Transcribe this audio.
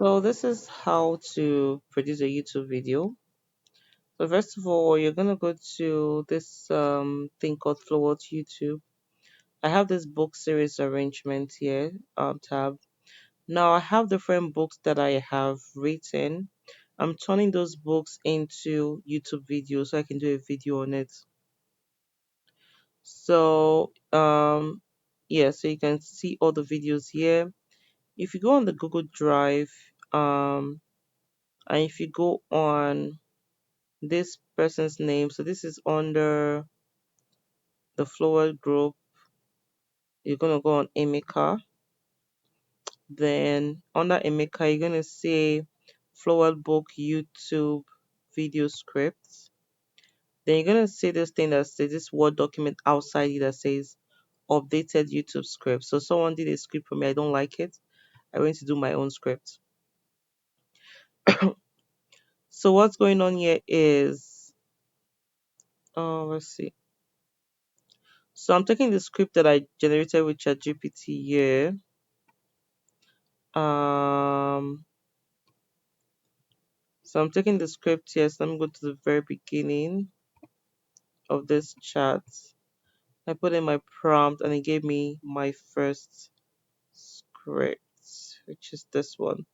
So this is how to produce a YouTube video. So first of all, you're gonna go to this thing called Flowealth YouTube. I have this book series arrangement here tab. Now I have different books that I have written. I'm turning those books into YouTube videos so I can do a video on it. So yeah, so you can see all the videos here. If you go on the Google Drive, and if you go on this person's name. So this is under the Flower group. You're gonna go on Emeka. Then under Emeka, you're gonna see Flower Book YouTube video scripts. Then you're gonna see this thing that says this Word document outside it that says updated YouTube script. So someone did a script for me. I don't like it. I went to do my own script. So what's going on here is let's see. So I'm taking the script that I generated with ChatGPT here. Um, so I'm taking the script here. So let me go to the very beginning of this chat. I put in my prompt and it gave me my first script, which is this one.